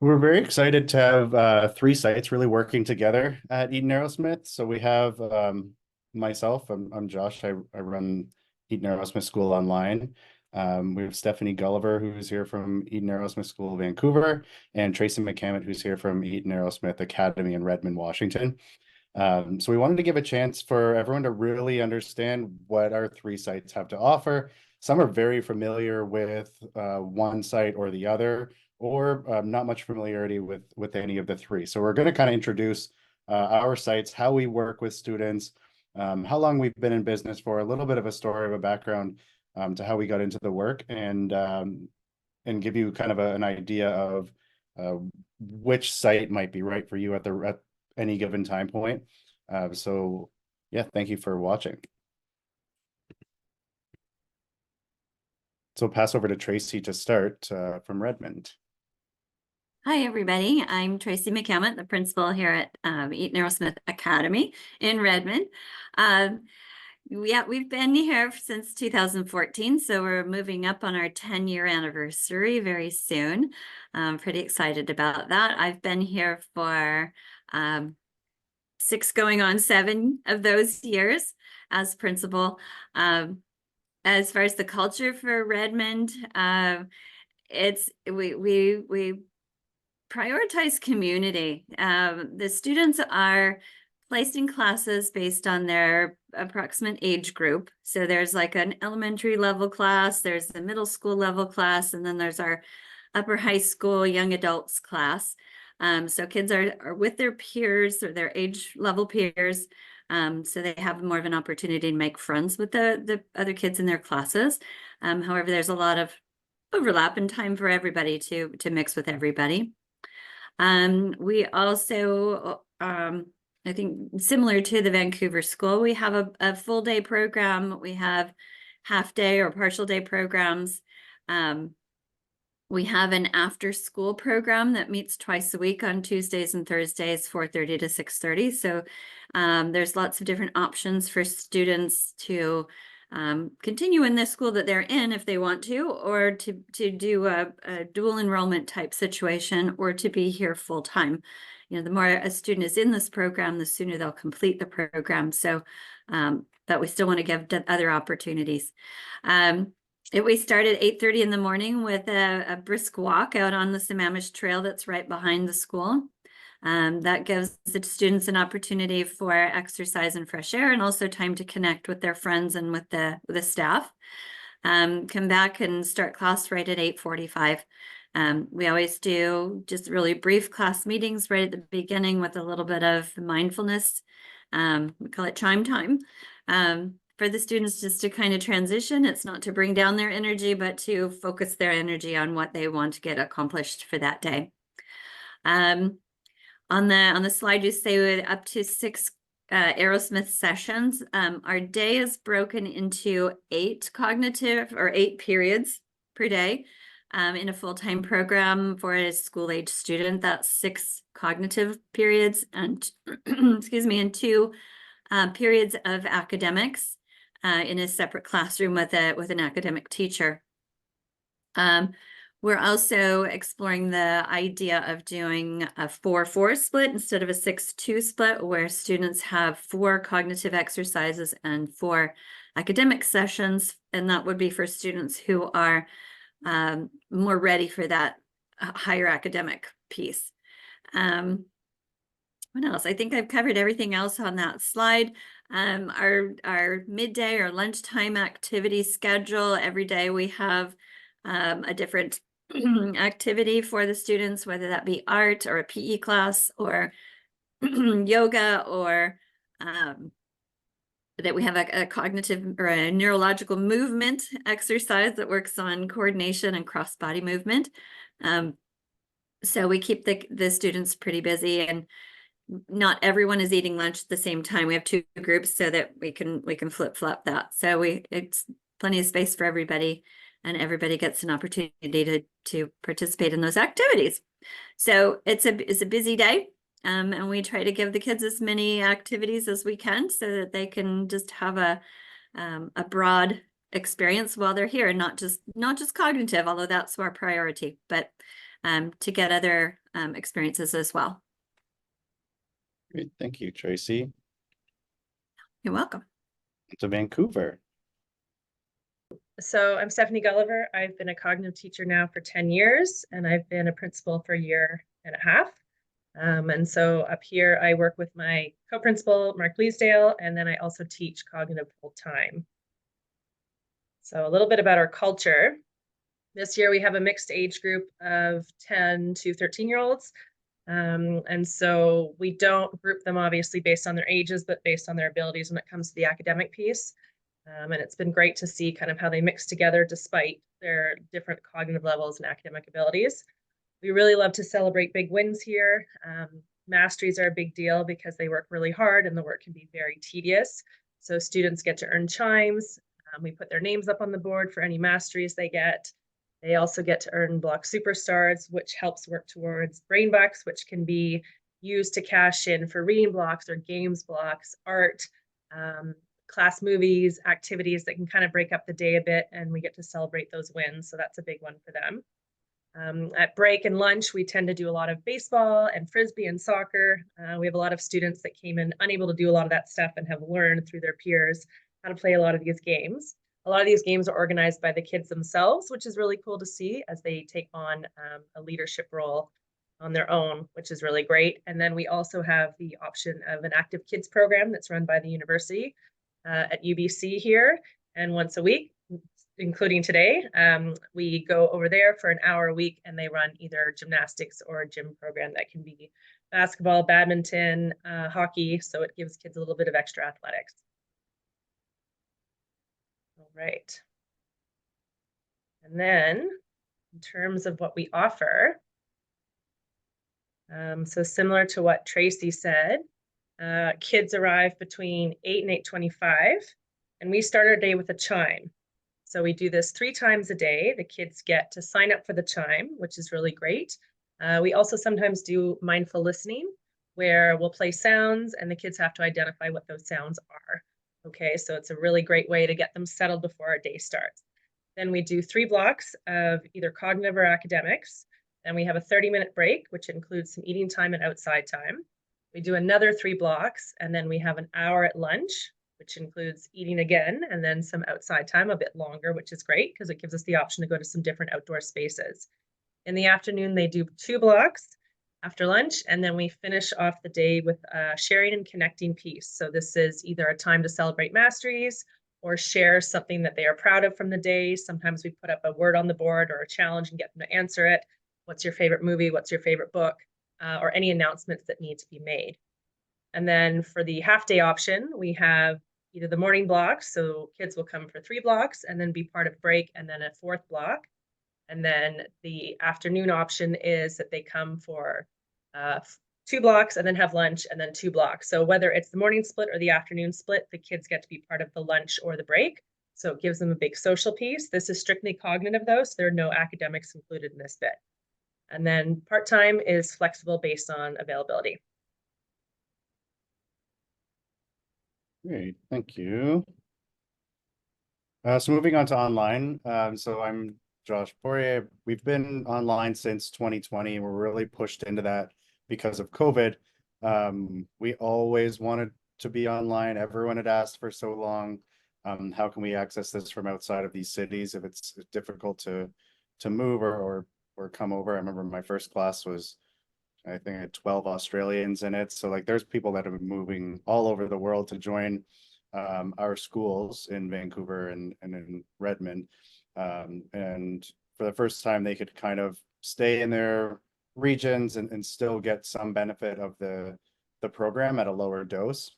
We're very excited to have three sites really working together at Eaton Arrowsmith. So we have myself, I'm Josh. I run Eaton Arrowsmith School online. We have Stephanie Gulliver, who's here from Eaton Arrowsmith School, Vancouver, and Tracy McCammett, who's here from Eaton Arrowsmith Academy in Redmond, Washington. So we wanted to give a chance for everyone to really understand what our three sites have to offer. Some are very familiar with one site or the other, or not much familiarity with any of the three. So we're going to kind of introduce our sites, how we work with students, how long we've been in business for, a little bit of a story of a background to how we got into the work, and give you kind of an idea of uh, which site might be right for you at any given time point. So yeah, thank you for watching. So I'll pass over to Tracy to start from Redmond. Hi, everybody. I'm Tracy McCammett, the principal here at Eaton Arrowsmith Academy in Redmond. We've been here since 2014, so we're moving up on our 10-year anniversary very soon. I'm pretty excited about that. I've been here for 6 going on 7 of those years as principal. As far as the culture for Redmond, we prioritize community. The students are placed in classes based on their approximate age group. So there's like an elementary level class, there's a middle school level class, and then there's our upper high school young adults class. So kids are with their peers or their age level peers. So they have more of an opportunity to make friends with the other kids in their classes. However, there's a lot of overlap and time for everybody to mix with everybody. We also, I think similar to the Vancouver school, we have a full day program. We have half day or partial day programs. We have an after school program that meets twice a week on Tuesdays and Thursdays, 4:30 to 6:30. So there's lots of different options for students to continue in the school that they're in if they want to, or to do a dual enrollment type situation, or to be here full time. You know, the more a student is in this program, the sooner they'll complete the program. So, but we still want to give other opportunities. We start at 8:30 in the morning with a brisk walk out on the Sammamish Trail that's right behind the school. That gives the students an opportunity for exercise and fresh air, and also time to connect with their friends and with the staff. Come back and start class right at 8:45. We always do just really brief class meetings right at the beginning with a little bit of mindfulness. We call it chime time. For the students just to kind of transition. It's not to bring down their energy, but to focus their energy on what they want to get accomplished for that day. On the slide, you say up to 6 Arrowsmith sessions. Our day is broken into 8 cognitive or 8 periods per day. In a full-time program for a school-age student, that's 6 cognitive periods and excuse me, and 2 periods of academics in a separate classroom with an academic teacher. We're also exploring the idea of doing a 4-4 split instead of a 6-2 split, where students have 4 cognitive exercises and 4 academic sessions, and that would be for students who are more ready for that higher academic piece. What else? I think I've covered everything else on that slide. Our midday or lunchtime activity schedule, every day we have a different activity for the students, whether that be art or a PE class or yoga, or that we have a cognitive or a neurological movement exercise that works on coordination and cross-body movement. So we keep the students pretty busy, and not everyone is eating lunch at the same time. We have 2 groups so that we can flip-flop that. So it's plenty of space for everybody, and everybody gets an opportunity to participate in those activities. So it's a busy day, and we try to give the kids as many activities as we can so that they can just have a broad experience while they're here, and not just cognitive, although that's our priority, but to get other experiences as well. Great. Thank you, Tracy. You're welcome. To Vancouver. So I'm Stephanie Gulliver. I've been a cognitive teacher now for 10 years, and I've been a principal for a year and a half. And so up here, I work with my co-principal, Mark Leesdale, and then I also teach cognitive full-time. So a little bit about our culture. This year, we have a mixed age group of 10 to 13-year-olds. And so we don't group them obviously based on their ages, but based on their abilities when it comes to the academic piece. And it's been great to see kind of how they mix together despite their different cognitive levels and academic abilities. We really love to celebrate big wins here. Masteries are a big deal because they work really hard and the work can be very tedious. So students get to earn chimes. We put their names up on the board for any masteries they get. They also get to earn block superstars, which helps work towards brain bucks, which can be used to cash in for reading blocks or games blocks, art, class movies, activities that can kind of break up the day a bit, and we get to celebrate those wins. So that's a big one for them. At break and lunch, we tend to do a lot of baseball and frisbee and soccer. We have a lot of students that came in unable to do a lot of that stuff and have learned through their peers how to play a lot of these games. A lot of these games are organized by the kids themselves, which is really cool to see as they take on a leadership role on their own, which is really great. And then we also have the option of an active kids program that's run by the university at UBC here. And once a week, including today, we go over there for an hour a week and they run either gymnastics or a gym program that can be basketball, badminton, hockey. So it gives kids a little bit of extra athletics. All right. And then in terms of what we offer, so similar to what Tracy said, kids arrive between 8 and 8:25, and we start our day with a chime. So we do this 3 times a day. The kids get to sign up for the chime, which is really great. We also sometimes do mindful listening, where we'll play sounds and the kids have to identify what those sounds are. Okay, so it's a really great way to get them settled before our day starts. Then we do 3 blocks of either cognitive or academics. Then we have a 30-minute break, which includes some eating time and outside time. We do another 3 blocks, and then we have an hour at lunch, which includes eating again, and then some outside time, a bit longer, which is great because it gives us the option to go to some different outdoor spaces. In the afternoon, they do 2 blocks after lunch, and then we finish off the day with a sharing and connecting piece. So this is either a time to celebrate masteries or share something that they are proud of from the day. Sometimes we put up a word on the board or a challenge and get them to answer it. What's your favorite movie? What's your favorite book? Or any announcements that need to be made. And then for the half-day option, we have either the morning blocks, so kids will come for 3 blocks and then be part of break and then a 4th block. And then the afternoon option is that they come for 2 blocks and then have lunch and then 2 blocks. So whether it's the morning split or the afternoon split, the kids get to be part of the lunch or the break. So it gives them a big social piece. This is strictly cognitive though, so there are no academics included in this bit. And then part-time is flexible based on availability. Great, thank you. So moving on to online. So I'm Josh Poirier. We've been online since 2020. We're really pushed into that because of COVID. We always wanted to be online. Everyone had asked for so long. How can we access this from outside of these cities if it's difficult to move or come over? I remember my first class was, I think I had 12 Australians in it. So like there's people that have been moving all over the world to join our schools in Vancouver and in Redmond. And for the first time, they could kind of stay in their regions and still get some benefit of the program at a lower dose.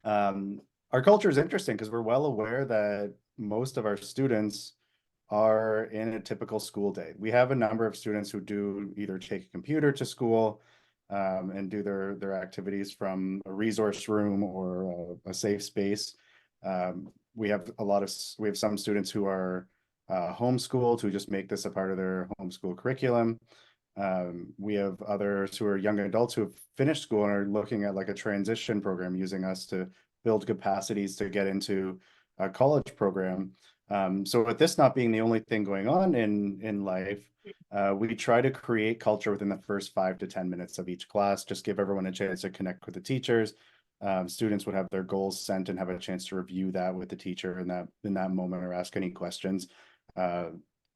Our culture is interesting because we're well aware that most of our students are in a typical school day. We have a number of students who do either take a computer to school and do their activities from a resource room or a safe space. We have some students who are homeschooled who just make this a part of their homeschool curriculum. We have others who are young adults who have finished school and are looking at like a transition program using us to build capacities to get into a college program. So with this not being the only thing going on in life, we try to create culture within the first 5 to 10 minutes of each class, just give everyone a chance to connect with the teachers. Students would have their goals sent and have a chance to review that with the teacher in that moment or ask any questions.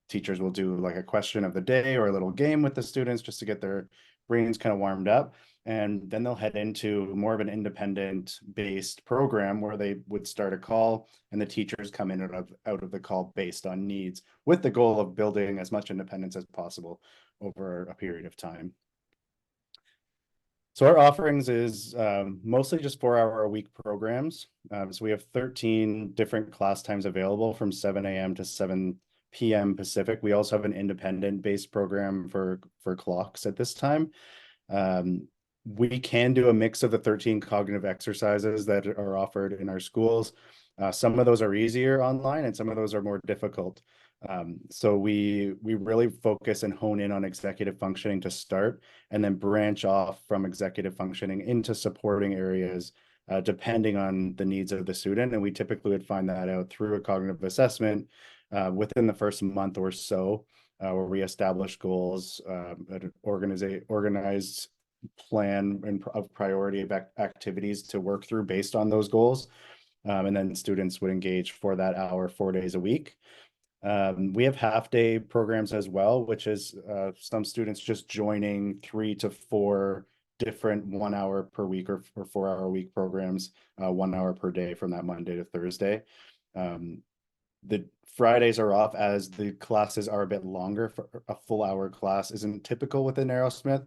Teachers will do like a question of the day or a little game with the students just to get their brains kind of warmed up. And then they'll head into more of an independent based program where they would start a call and the teachers come in out of the call based on needs, with the goal of building as much independence as possible over a period of time. So our offerings is mostly just 4-hour-a-week programs. So we have 13 different class times available from 7 a.m. to 7 p.m. Pacific. We also have an independent based program for clocks at this time. We can do a mix of the 13 cognitive exercises that are offered in our schools. Some of those are easier online and some of those are more difficult. So we really focus and hone in on executive functioning to start, and then branch off from executive functioning into supporting areas depending on the needs of the student. And we typically would find that out through a cognitive assessment within the first month or so, where we establish goals, an organized plan of priority of activities to work through based on those goals. And then students would engage for that hour, 4 days a week. We have half-day programs as well, which is some students just joining 3 to 4 different 1 hour per week or 4-hour-a-week programs, 1 hour per day from that Monday to Thursday. The Fridays are off as the classes are a bit longer. For a full hour class isn't typical within Arrowsmith,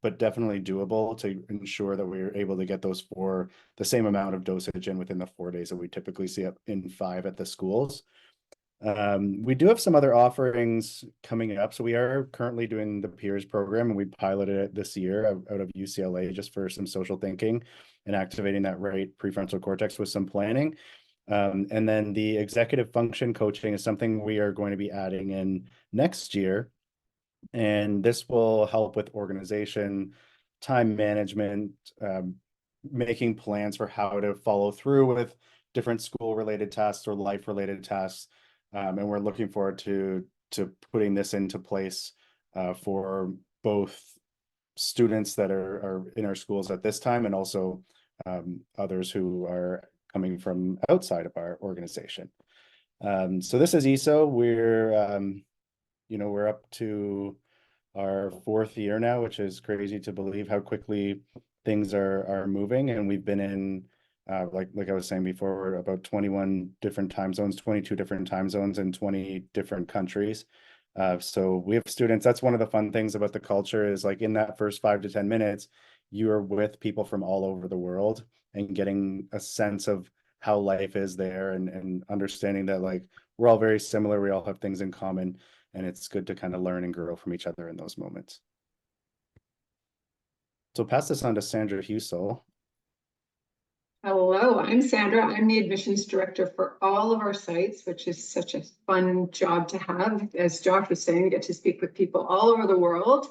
but definitely doable to ensure that we're able to get those for the same amount of dosage in within the 4 days that we typically see up in 5 at the schools. We do have some other offerings coming up. So we are currently doing the peers program, and we piloted it this year out of UCLA just for some social thinking and activating that right prefrontal cortex with some planning. And then the executive function coaching is something we are going to be adding in next year. And this will help with organization, time management, making plans for how to follow through with different school-related tasks or life-related tasks. And we're looking forward to putting this into place for both students that are in our schools at this time, and also others who are coming from outside of our organization. So this is ESO. We're up to our 4th year now, which is crazy to believe how quickly things are moving. And we've been in, like I was saying before, we're about 21 different time zones, 22 different time zones in 20 different countries. So we have students. That's one of the fun things about the culture is, like, in that first 5 to 10 minutes, you are with people from all over the world and getting a sense of how life is there, and understanding that, like, we're all very similar. We all have things in common, and it's good to kind of learn and grow from each other in those moments. So I'll pass this on to Sandra Husel. Hello, I'm Sandra. I'm the admissions director for all of our sites, which is such a fun job to have. As Josh was saying, get to speak with people all over the world.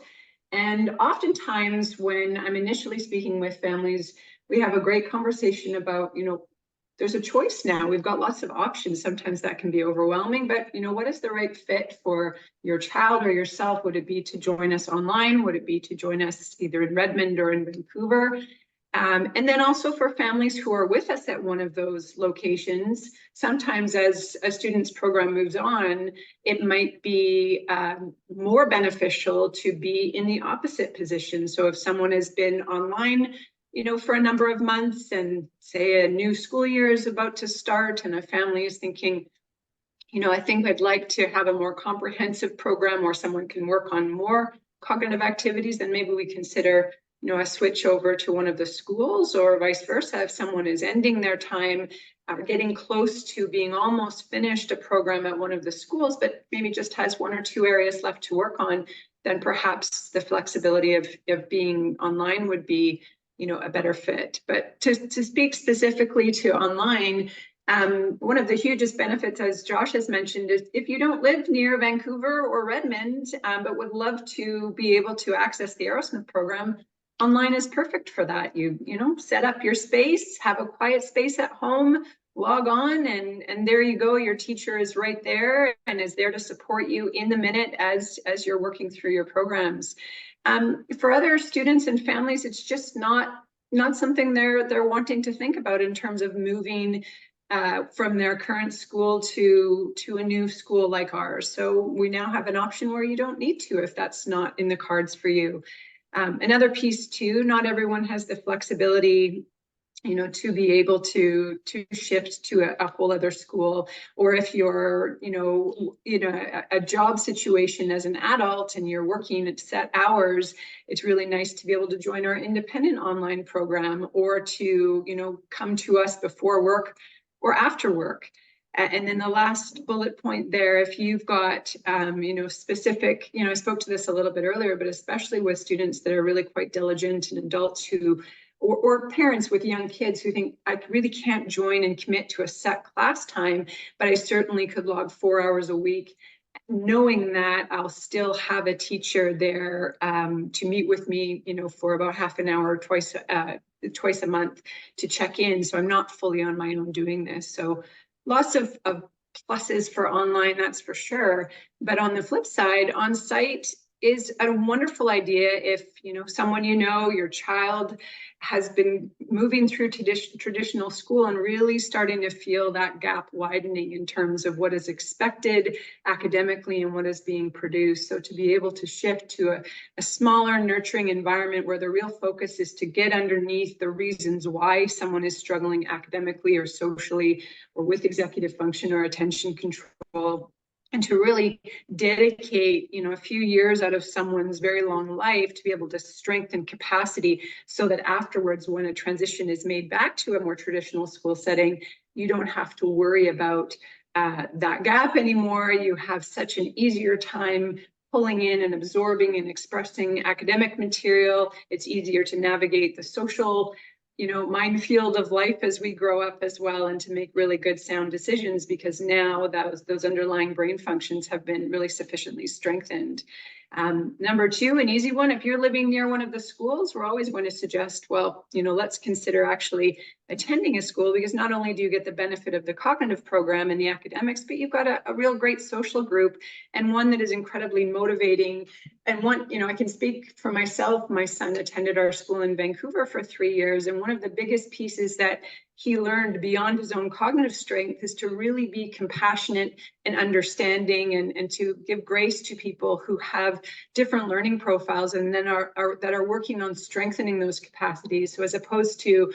And oftentimes when I'm initially speaking with families, we have a great conversation about, there's a choice now. We've got lots of options. Sometimes that can be overwhelming, but what is the right fit for your child or yourself? Would it be to join us online? Would it be to join us either in Redmond or in Vancouver? And then also for families who are with us at one of those locations, sometimes as a student's program moves on, it might be more beneficial to be in the opposite position. So if someone has been online, for a number of months, and say a new school year is about to start and a family is thinking, I think I'd like to have a more comprehensive program where someone can work on more cognitive activities, then maybe we consider a switch over to one of the schools, or vice versa. If someone is ending their time, getting close to being almost finished a program at one of the schools, but maybe just has 1 or 2 areas left to work on, then perhaps the flexibility of being online would be, a better fit. But to speak specifically to online, one of the hugest benefits, as Josh has mentioned, is if you don't live near Vancouver or Redmond, but would love to be able to access the Arrowsmith program, online is perfect for that. You set up your space, have a quiet space at home, log on and there you go. Your teacher is right there and is there to support you in the minute as you're working through your programs. For other students and families, it's just not something they're wanting to think about in terms of moving from their current school to a new school like ours. So we now have an option where you don't need to if that's not in the cards for you. Another piece too, not everyone has the flexibility, you know, to be able to shift to a whole other school, or if you're, a job situation as an adult and you're working at set hours, it's really nice to be able to join our independent online program, or to, come to us before work or after work. And then the last bullet point there, if you've got, specific, I spoke to this a little bit earlier, but especially with students that are really quite diligent and adults who, or parents with young kids who think, I really can't join and commit to a set class time, but I certainly could log 4 hours a week, knowing that I'll still have a teacher there to meet with me, for about half an hour twice a month to check in. So I'm not fully on my own doing this. So lots of pluses for online, that's for sure. But on the flip side, on-site is a wonderful idea if someone your child has been moving through traditional school and really starting to feel that gap widening in terms of what is expected academically and what is being produced. So to be able to shift to a smaller, nurturing environment where the real focus is to get underneath the reasons why someone is struggling academically or socially or with executive function or attention control, and to really dedicate, a few years out of someone's very long life to be able to strengthen capacity so that afterwards, when a transition is made back to a more traditional school setting, you don't have to worry about that gap anymore. You have such an easier time pulling in and absorbing and expressing academic material. It's easier to navigate the social minefield of life as we grow up as well, and to make really good sound decisions, because now those underlying brain functions have been really sufficiently strengthened. Number two, an easy one, if you're living near one of the schools, we're always going to suggest, well, let's consider actually attending a school, because not only do you get the benefit of the cognitive program and the academics, but you've got a real great social group, and one that is incredibly motivating. And one, I can speak for myself. My son attended our school in Vancouver for 3 years, and one of the biggest pieces that he learned beyond his own cognitive strength is to really be compassionate and understanding, and to give grace to people who have different learning profiles, and then that are working on strengthening those capacities. So as opposed to,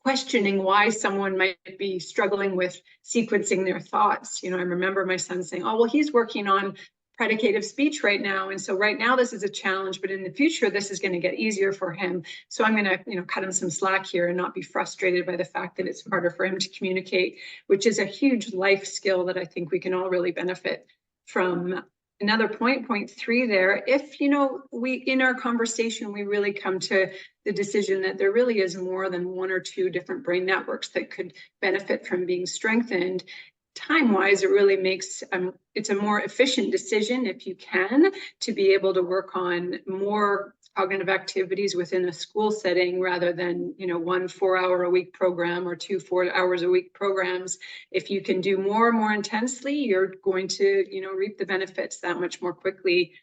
questioning why someone might be struggling with sequencing their thoughts. I remember my son saying, oh, well, he's working on predicative speech right now, and so right now this is a challenge, but in the future this is going to get easier for him, so I'm going to cut him some slack here and not be frustrated by the fact that it's harder for him to communicate, which is a huge life skill that I think we can all really benefit from. Another point 3 there, if we in our conversation we really come to the decision that there really is more than 1 or 2 different brain networks that could benefit from being strengthened, time-wise, it really makes it's a more efficient decision, if you can, to be able to work on more cognitive activities within a school setting rather than 1 4-hour-a-week program or 2 4-hours-a-week programs. If you can do more intensely, you're going to reap the benefits that much more quickly.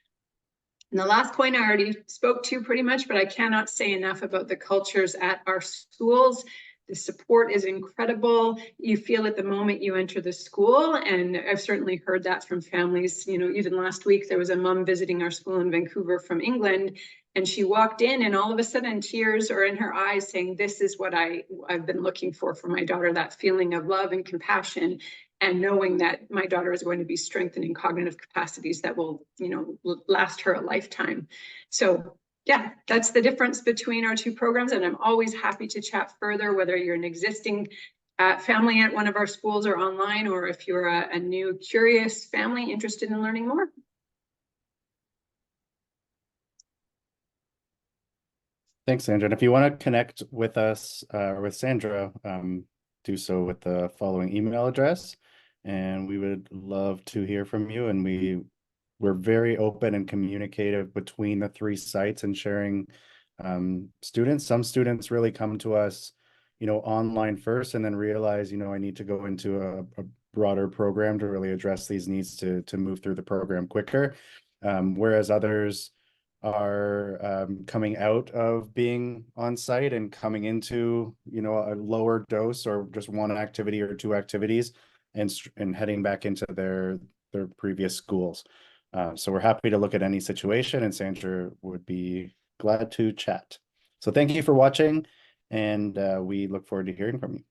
And the last point I already spoke to pretty much, but I cannot say enough about the cultures at our schools. The support is incredible. You feel it the moment you enter the school. And I've certainly heard that from families. Even last week, there was a mom visiting our school in Vancouver from England, and she walked in and all of a sudden tears are in her eyes saying, this is what I've been looking for my daughter, that feeling of love and compassion, and knowing that my daughter is going to be strengthening cognitive capacities that will, last her a lifetime. So yeah, that's the difference between our 2 programs. And I'm always happy to chat further, whether you're an existing family at one of our schools or online, or if you're a new curious family interested in learning more. Thanks, Sandra. And if you want to connect with us or with Sandra, do so with the following email address. And we would love to hear from you. And we're very open and communicative between the 3 sites and sharing students. Some students really come to us online first and then realize, I need to go into a broader program to really address these needs to move through the program quicker. Whereas others are coming out of being on site and coming into, a lower dose or just one activity or two activities and heading back into their previous schools. So we're happy to look at any situation, and Sandra would be glad to chat. So thank you for watching, and we look forward to hearing from you.